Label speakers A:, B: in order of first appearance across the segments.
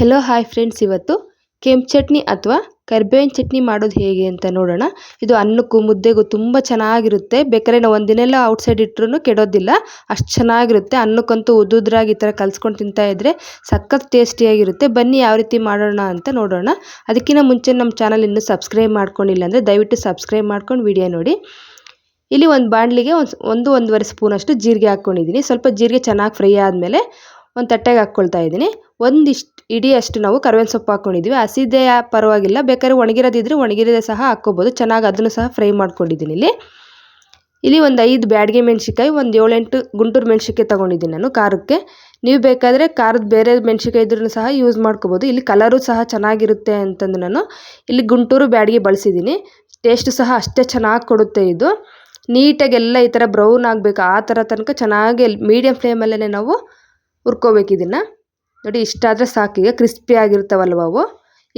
A: Hello hi friends, ಇವತ್ತು ಕೆಂಪು ಚಟ್ನಿ ಅಥವಾ ಕರಿಬೇವಿನ ಚಟ್ನಿ ಮಾಡೋದು ಹೇಗೆ ಅಂತ ನೋಡೋಣ. ಇದು ಅನ್ನಕ್ಕೂ ಮುದ್ದೆಗೂ ತುಂಬ ಚೆನ್ನಾಗಿರುತ್ತೆ. ಬೇಕಾದ್ರೆ ನಾವು ಒಂದಿನೆಲ್ಲ ಔಟ್ಸೈಡ್ ಇಟ್ಟರೂ ಕೆಡೋದಿಲ್ಲ, ಅಷ್ಟು ಚೆನ್ನಾಗಿರುತ್ತೆ. ಅನ್ನಕ್ಕಂತೂ ಉದ್ದುದ್ರಾಗಿ ಈ ಥರ ಕಲಿಸ್ಕೊಂಡು ತಿಂತಾ ಇದ್ದರೆ ಸಖತ್ ಟೇಸ್ಟಿಯಾಗಿರುತ್ತೆ. ಬನ್ನಿ ಯಾವ ರೀತಿ ಮಾಡೋಣ ಅಂತ ನೋಡೋಣ. ಅದಕ್ಕಿಂತ ಮುಂಚೆ ನಮ್ಮ ಚಾನಲ್ ಇನ್ನೂ ಸಬ್ಸ್ಕ್ರೈಬ್ ಮಾಡ್ಕೊಂಡಿಲ್ಲ ಅಂದರೆ ದಯವಿಟ್ಟು ಸಬ್ಸ್ಕ್ರೈಬ್ ಮಾಡ್ಕೊಂಡು ವಿಡಿಯೋ ನೋಡಿ. ಇಲ್ಲಿ ಒಂದು ಬಾಣಲಿಗೆ ಒಂದೂವರೆ ಸ್ಪೂನಷ್ಟು ಜೀರಿಗೆ ಹಾಕ್ಕೊಂಡಿದ್ದೀನಿ. ಸ್ವಲ್ಪ ಜೀರಿಗೆ ಚೆನ್ನಾಗಿ ಫ್ರೈ ಆದಮೇಲೆ ಒಂದು ತಟ್ಟೆಗೆ ಹಾಕ್ಕೊಳ್ತಾ ಇದ್ದೀನಿ. ಒಂದಿಷ್ಟು ಇಡಿಯಷ್ಟು ನಾವು ಕರಿಬೇವಿನ ಸೊಪ್ಪು ಹಾಕ್ಕೊಂಡಿದ್ದೀವಿ. ಹಸಿದೇ ಪರವಾಗಿಲ್ಲ, ಬೇಕಾದ್ರೆ ಒಣಗಿರೋದಿದ್ರೆ ಒಣಗಿರೋದೇ ಸಹ ಹಾಕ್ಕೋಬೋದು. ಚೆನ್ನಾಗಿ ಅದನ್ನು ಸಹ ಫ್ರೈ ಮಾಡ್ಕೊಂಡಿದ್ದೀನಿ. ಇಲ್ಲಿ ಒಂದು 5 ಬ್ಯಾಡಗೆ ಮೆಣಸಿಕಾಯಿ, ಒಂದು 7-8 ಗುಂಟೂರು ಮೆಣಸಿಕಾಯಿ ತೊಗೊಂಡಿದ್ದೀನಿ ನಾನು ಖಾರಕ್ಕೆ. ನೀವು ಬೇಕಾದರೆ ಖಾರದ ಬೇರೆ ಮೆಣಸಿಕಾಯಿ ಇದ್ರೂ ಸಹ ಯೂಸ್ ಮಾಡ್ಕೋಬೋದು. ಇಲ್ಲಿ ಕಲರು ಸಹ ಚೆನ್ನಾಗಿರುತ್ತೆ ಅಂತಂದು ನಾನು ಇಲ್ಲಿ ಗುಂಟೂರು ಬ್ಯಾಡಗೆ ಬಳಸಿದ್ದೀನಿ. ಟೇಸ್ಟು ಸಹ ಅಷ್ಟೇ ಚೆನ್ನಾಗಿ ಕೊಡುತ್ತೆ. ಇದು ನೀಟಾಗಿ ಎಲ್ಲ ಈ ಥರ ಬ್ರೌನ್ ಆಗಬೇಕು, ಆ ಥರ ತನಕ ಚೆನ್ನಾಗಿ ಮೀಡಿಯಮ್ ಫ್ಲೇಮಲ್ಲೇ ನಾವು ಹುರ್ಕೋಬೇಕು. ಇದನ್ನು ನೋಡಿ, ಇಷ್ಟಾದರೆ ಸಾಕು. ಈಗ ಕ್ರಿಸ್ಪಿ ಆಗಿರ್ತಾವಲ್ವ ಅವು.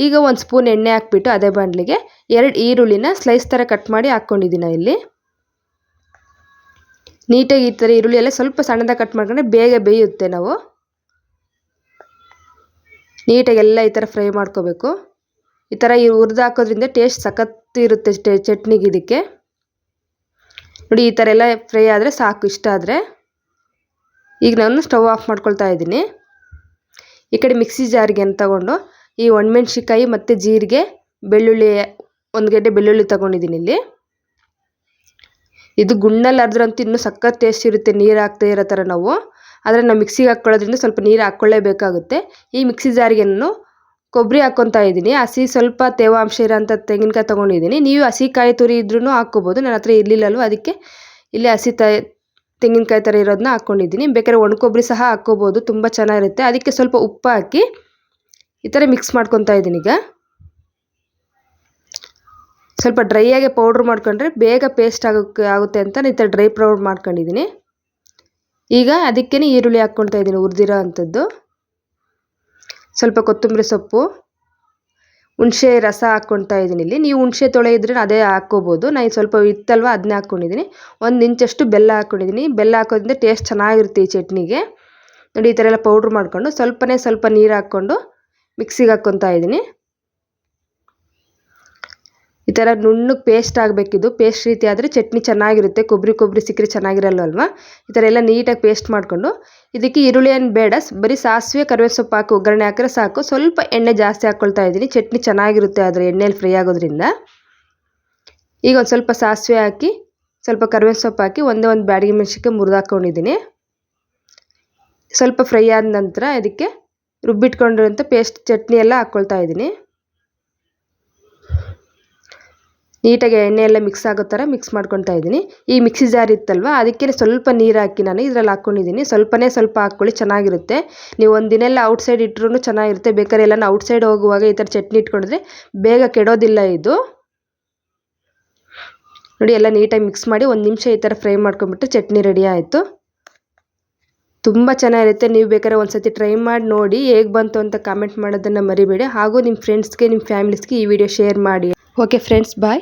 A: ಈಗ ಒಂದು ಸ್ಪೂನ್ ಎಣ್ಣೆ ಹಾಕ್ಬಿಟ್ಟು ಅದೇ ಬಾಣಲಿಗೆ 2 ಈರುಳ್ಳಿನ ಸ್ಲೈಸ್ ಥರ ಕಟ್ ಮಾಡಿ ಹಾಕ್ಕೊಂಡಿದ್ದೀನಿ. ಇಲ್ಲಿ ನೀಟಾಗಿ ಈ ಥರ ಈರುಳ್ಳಿ ಎಲ್ಲ ಸ್ವಲ್ಪ ಸಣ್ಣದಾಗಿ ಕಟ್ ಮಾಡ್ಕೊಂಡ್ರೆ ಬೇಗ ಬೇಯುತ್ತೆ. ನಾವು ನೀಟಾಗಿ ಎಲ್ಲ ಈ ಥರ ಫ್ರೈ ಮಾಡ್ಕೋಬೇಕು. ಈ ಥರ ಹುರಿದು ಹಾಕೋದ್ರಿಂದ ಟೇಸ್ಟ್ ಸಖತ್ ಇರುತ್ತೆ ಚಟ್ನಿಗೆ. ಇದಕ್ಕೆ ನೋಡಿ, ಈ ಥರ ಎಲ್ಲ ಫ್ರೈ ಆದರೆ ಸಾಕು. ಇಷ್ಟ ಆದರೆ ಈಗ ನಾನು ಸ್ಟವ್ ಆಫ್ ಮಾಡ್ಕೊಳ್ತಾ ಇದ್ದೀನಿ. ಈ ಕಡೆ ಮಿಕ್ಸಿ ಜಾರಿಗೆ ಅಂತ ತಗೊಂಡು ಈ ಒಣಮೆಣ್ಸಿಕಾಯಿ ಮತ್ತು ಜೀರಿಗೆ, ಬೆಳ್ಳುಳ್ಳಿ, 1 ಗೆಡ್ಡೆ ಬೆಳ್ಳುಳ್ಳಿ ತೊಗೊಂಡಿದ್ದೀನಿ. ಇಲ್ಲಿ ಇದು ಗುಣ್ಣಲ್ಲಿ ಅರ್ದ್ರಂತೂ ಇನ್ನೂ ಸಖತ್ ಟೇಸ್ಟ್ ಇರುತ್ತೆ, ನೀರು ಹಾಕ್ತಾ ಇರೋ ಥರ ನಾವು. ಆದರೆ ನಾವು ಮಿಕ್ಸಿಗೆ ಹಾಕ್ಕೊಳ್ಳೋದ್ರಿಂದ ಸ್ವಲ್ಪ ನೀರು ಹಾಕ್ಕೊಳ್ಳೇಬೇಕಾಗುತ್ತೆ. ಈ ಮಿಕ್ಸಿ ಜಾರಿಗೆ ನಾನು ಕೊಬ್ಬರಿ ಹಾಕ್ಕೊತಾ ಇದ್ದೀನಿ. ಹಸಿ ಸ್ವಲ್ಪ ತೇವಾಂಶ ಇರೋಂಥ ತೆಂಗಿನಕಾಯಿ ತೊಗೊಂಡಿದ್ದೀನಿ. ನೀವು ಹಸಿಕಾಯಿ ತುರಿ ಇದ್ರೂ ಹಾಕ್ಕೋಬೋದು. ನನ್ನ ಹತ್ರ ಇರಲಿಲ್ಲಲ್ವ, ಅದಕ್ಕೆ ಇಲ್ಲಿ ಹಸಿ ತೆಂಗಿನಕಾಯಿ ಥರ ಇರೋದನ್ನ ಹಾಕ್ಕೊಂಡಿದ್ದೀನಿ. ಬೇಕಾದ್ರೆ ಒಣ ಕೊಬ್ಬರಿ ಸಹ ಹಾಕ್ಕೋಬೋದು, ತುಂಬ ಚೆನ್ನಾಗಿರುತ್ತೆ. ಅದಕ್ಕೆ ಸ್ವಲ್ಪ ಉಪ್ಪು ಹಾಕಿ ಈ ಥರ ಮಿಕ್ಸ್ ಮಾಡ್ಕೊತಾ ಇದ್ದೀನಿ. ಈಗ ಸ್ವಲ್ಪ ಡ್ರೈಯಾಗಿ ಪೌಡ್ರ್ ಮಾಡ್ಕೊಂಡ್ರೆ ಬೇಗ ಪೇಸ್ಟ್ ಆಗುತ್ತೆ ಅಂತ ಈ ಥರ ಡ್ರೈ ಪೌಡ್ರ್ ಮಾಡ್ಕೊಂಡಿದ್ದೀನಿ. ಈಗ ಅದಕ್ಕೇ ಈರುಳ್ಳಿ ಹಾಕ್ಕೊತಾ ಇದ್ದೀನಿ, ಹುರಿದಿರೋ ಅಂಥದ್ದು. ಸ್ವಲ್ಪ ಕೊತ್ತಂಬರಿ ಸೊಪ್ಪು, ಹುಣಸೆ ರಸ ಹಾಕ್ಕೊತಾ ಇದ್ದೀನಿ. ಇಲ್ಲಿ ನೀವು ಹುಣಸೆ ತೊಳೆ ಇದ್ರೆ ಅದೇ ಹಾಕ್ಕೋಬೋದು. ನಾನು ಸ್ವಲ್ಪ ಇತ್ತಲ್ವ ಅದನ್ನೇ ಹಾಕ್ಕೊಂಡಿದ್ದೀನಿ. 1 ಇಂಚಷ್ಟು ಬೆಲ್ಲ ಹಾಕ್ಕೊಂಡಿದ್ದೀನಿ. ಬೆಲ್ಲ ಹಾಕೋದ್ರಿಂದ ಟೇಸ್ಟ್ ಚೆನ್ನಾಗಿರುತ್ತೆ ಈ ಚಟ್ನಿಗೆ. ನೋಡಿ, ಈ ಥರ ಎಲ್ಲ ಪೌಡ್ರ್ ಮಾಡ್ಕೊಂಡು ಸ್ವಲ್ಪ ನೀರು ಹಾಕ್ಕೊಂಡು ಮಿಕ್ಸಿಗೆ ಹಾಕ್ಕೊತಾ ಇದ್ದೀನಿ. ಈ ಥರ ನುಣ್ಣಗೆ ಪೇಸ್ಟ್ ಆಗಬೇಕಿದು. ಪೇಸ್ಟ್ ರೀತಿ ಆದರೆ ಚಟ್ನಿ ಚೆನ್ನಾಗಿರುತ್ತೆ. ಕೊಬ್ಬರಿ ಸಿಕ್ಕರೆ ಚೆನ್ನಾಗಿರಲ್ವಲ್ವ. ಈ ಥರ ಎಲ್ಲ ನೀಟಾಗಿ ಪೇಸ್ಟ್ ಮಾಡಿಕೊಂಡು ಇದಕ್ಕೆ ಈರುಳ್ಳಿ ಏನು ಬೇಡ, ಬರೀ ಸಾಸಿವೆ ಕರಿಬೇವು ಸೊಪ್ಪು ಹಾಕಿ ಒಗ್ಗರಣೆ ಹಾಕಿದ್ರೆ ಸಾಕು. ಸ್ವಲ್ಪ ಎಣ್ಣೆ ಜಾಸ್ತಿ ಹಾಕ್ಕೊಳ್ತಾ ಇದ್ದೀನಿ, ಚಟ್ನಿ ಚೆನ್ನಾಗಿರುತ್ತೆ ಆದರೆ ಎಣ್ಣೆಯಲ್ಲಿ ಫ್ರೈ ಆಗೋದ್ರಿಂದ. ಈಗ ಒಂದು ಸ್ವಲ್ಪ ಸಾಸಿವೆ ಹಾಕಿ, ಸ್ವಲ್ಪ ಕರಿಬೇವು ಸೊಪ್ಪು ಹಾಕಿ, ಒಂದು ಬ್ಯಾಡಗೆ ಮೆಣಸಿನ್ಕಾಯಿ ಮುರಿದು ಹಾಕ್ಕೊಂಡಿದ್ದೀನಿ. ಸ್ವಲ್ಪ ಫ್ರೈ ಆದ ನಂತರ ಇದಕ್ಕೆ ರುಬ್ಬಿಟ್ಕೊಂಡಿರೋಂಥ ಪೇಸ್ಟ್ ಚಟ್ನಿ ಎಲ್ಲ ಹಾಕ್ಕೊಳ್ತಾ ಇದ್ದೀನಿ. ನೀಟಾಗಿ ಎಣ್ಣೆ ಎಲ್ಲ ಮಿಕ್ಸ್ ಆಗೋ ಥರ ಮಿಕ್ಸ್ ಮಾಡ್ಕೊತಾ ಇದ್ದೀನಿ. ಈ ಮಿಕ್ಸಿ ಜಾರ್ ಇತ್ತಲ್ವ, ಅದಕ್ಕೆ ಸ್ವಲ್ಪ ನೀರು ಹಾಕಿ ನಾನು ಇದರಲ್ಲಿ ಹಾಕ್ಕೊಂಡಿದ್ದೀನಿ. ಸ್ವಲ್ಪ ಹಾಕ್ಕೊಳ್ಳಿ, ಚೆನ್ನಾಗಿರುತ್ತೆ. ನೀವು ಒಂದಿನೆಲ್ಲ ಔಟ್ಸೈಡ್ ಇಟ್ಟರೂ ಚೆನ್ನಾಗಿರುತ್ತೆ. ಬೇಕಾದ್ರೆ ಎಲ್ಲ ಔಟ್ಸೈಡ್ ಹೋಗುವಾಗ ಈ ಥರ ಚಟ್ನಿ ಇಟ್ಕೊಂಡಿದ್ರೆ ಬೇಗ ಕೆಡೋದಿಲ್ಲ ಇದು. ನೋಡಿ, ಎಲ್ಲ ನೀಟಾಗಿ ಮಿಕ್ಸ್ ಮಾಡಿ 1 ನಿಮಿಷ ಈ ಥರ ಫ್ರೈ ಮಾಡ್ಕೊಂಬಿಟ್ಟು ಚಟ್ನಿ ರೆಡಿ ಆಯಿತು. ತುಂಬ ಚೆನ್ನಾಗಿರುತ್ತೆ. ನೀವು ಬೇಕಾದ್ರೆ ಒಂದು ಸತಿ ಟ್ರೈ ಮಾಡಿ ನೋಡಿ, ಹೇಗೆ ಬಂತು ಅಂತ ಕಾಮೆಂಟ್ ಮಾಡೋದನ್ನು ಮರಿಬೇಡಿ. ಹಾಗೂ ನಿಮ್ಮ ಫ್ರೆಂಡ್ಸ್ಗೆ, ನಿಮ್ಮ ಫ್ಯಾಮಿಲೀಸ್ಗೆ ಈ ವಿಡಿಯೋ ಶೇರ್ ಮಾಡಿ. ಓಕೆ ಫ್ರೆಂಡ್ಸ್, ಬಾಯ್.